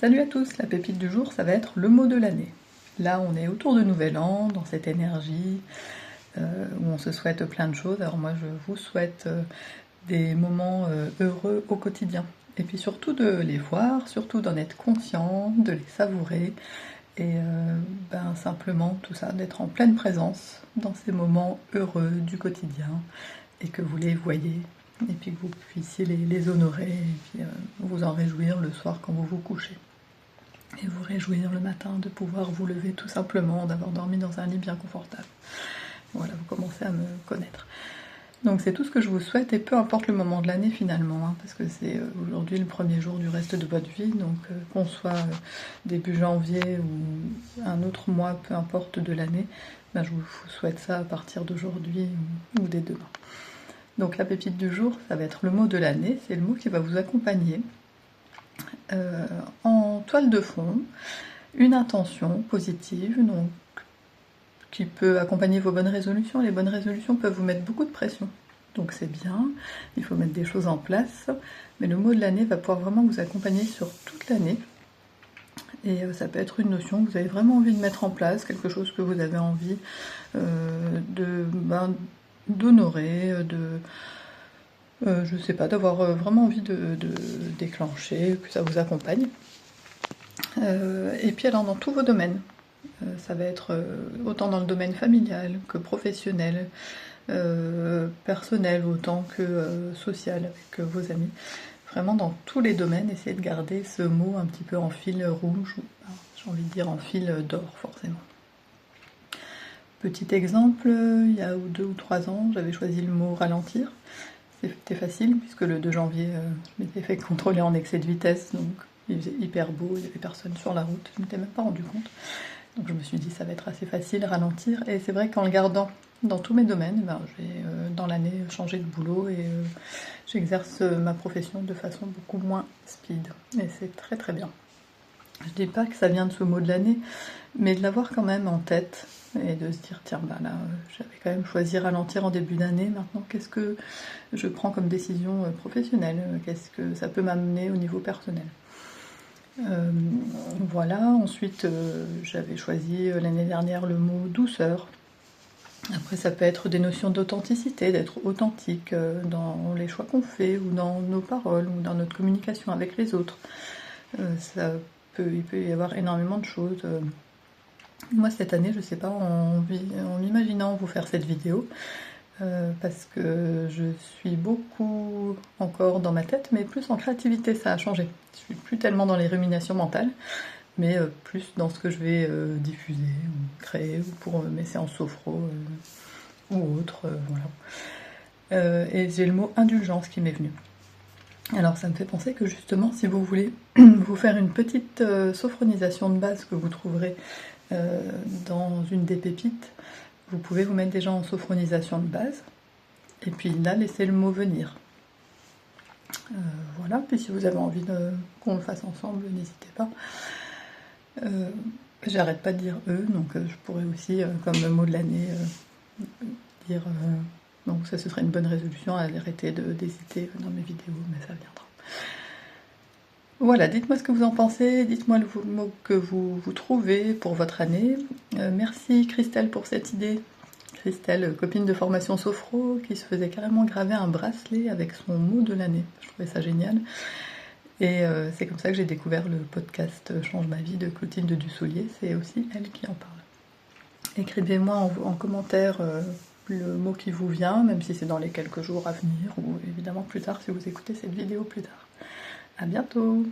Salut à tous, la pépite du jour, ça va être le mot de l'année. Là, on est autour de Nouvel An, dans cette énergie où on se souhaite plein de choses. Alors moi, je vous souhaite des moments heureux au quotidien. Et puis surtout de les voir, surtout d'en être conscient, de les savourer. Et simplement tout ça, d'être en pleine présence dans ces moments heureux du quotidien et que vous les voyez. Et puis que vous puissiez les honorer et puis vous en réjouir le soir quand vous vous couchez. Et vous réjouir le matin de pouvoir vous lever tout simplement, d'avoir dormi dans un lit bien confortable. Voilà, vous commencez à me connaître. Donc c'est tout ce que je vous souhaite, et peu importe le moment de l'année finalement, parce que c'est aujourd'hui le premier jour du reste de votre vie, donc qu'on soit début janvier ou un autre mois, peu importe de l'année, je vous souhaite ça à partir d'aujourd'hui ou dès demain. Donc la pépite du jour, ça va être le mot de l'année, c'est le mot qui va vous accompagner en toile de fond, une intention positive, donc qui peut accompagner vos bonnes résolutions. Les bonnes résolutions peuvent vous mettre beaucoup de pression, donc c'est bien, il faut mettre des choses en place, mais le mot de l'année va pouvoir vraiment vous accompagner sur toute l'année, et ça peut être une notion que vous avez vraiment envie de mettre en place, quelque chose que vous avez envie d'honorer, je sais pas, d'avoir vraiment envie de déclencher, que ça vous accompagne. Et puis alors dans tous vos domaines, ça va être autant dans le domaine familial que professionnel, personnel autant que social avec vos amis. Vraiment dans tous les domaines, essayez de garder ce mot un petit peu en fil rouge, ou j'ai envie de dire en fil d'or forcément. Petit exemple, il y a 2 ou 3 ans, j'avais choisi le mot ralentir. C'était facile puisque le 2 janvier, je m'étais fait contrôler en excès de vitesse, donc il faisait hyper beau, il n'y avait personne sur la route, je ne m'étais même pas rendu compte. Donc je me suis dit ça va être assez facile, ralentir, et c'est vrai qu'en le gardant dans tous mes domaines, je vais dans l'année changer de boulot et j'exerce ma profession de façon beaucoup moins speed, et c'est très très bien. Je dis pas que ça vient de ce mot de l'année, mais de l'avoir quand même en tête et de se dire tiens là j'avais quand même choisi ralentir en début d'année, maintenant qu'est-ce que je prends comme décision professionnelle, qu'est-ce que ça peut m'amener au niveau personnel. Voilà, ensuite j'avais choisi l'année dernière le mot douceur. Après ça peut être des notions d'authenticité, d'être authentique dans les choix qu'on fait ou dans nos paroles ou dans notre communication avec les autres. Il peut y avoir énormément de choses. Moi cette année, je sais pas, en imaginant vous faire cette vidéo, parce que je suis beaucoup encore dans ma tête, mais plus en créativité, ça a changé. Je suis plus tellement dans les ruminations mentales, mais plus dans ce que je vais diffuser ou créer, ou pour mes séances sophro ou autres, voilà. Et j'ai le mot indulgence qui m'est venu. Alors ça me fait penser que justement, si vous voulez vous faire une petite sophronisation de base que vous trouverez dans une des pépites, vous pouvez vous mettre déjà en sophronisation de base, et puis là, laissez le mot venir. Voilà, puis si vous avez envie qu'on le fasse ensemble, n'hésitez pas. J'arrête pas de dire eux, donc je pourrais aussi, comme mot de l'année, dire... donc ça, ce serait une bonne résolution, à arrêter d'hésiter dans mes vidéos, mais ça viendra. Voilà, dites-moi ce que vous en pensez, dites-moi le mot que vous trouvez pour votre année. Merci Christelle pour cette idée. Christelle, copine de formation sophro, qui se faisait carrément graver un bracelet avec son mot de l'année. Je trouvais ça génial. Et c'est comme ça que j'ai découvert le podcast Change ma vie de Clotilde Dussolier. C'est aussi elle qui en parle. Écrivez-moi en commentaire le mot qui vous vient, même si c'est dans les quelques jours à venir, ou évidemment plus tard si vous écoutez cette vidéo plus tard. À bientôt!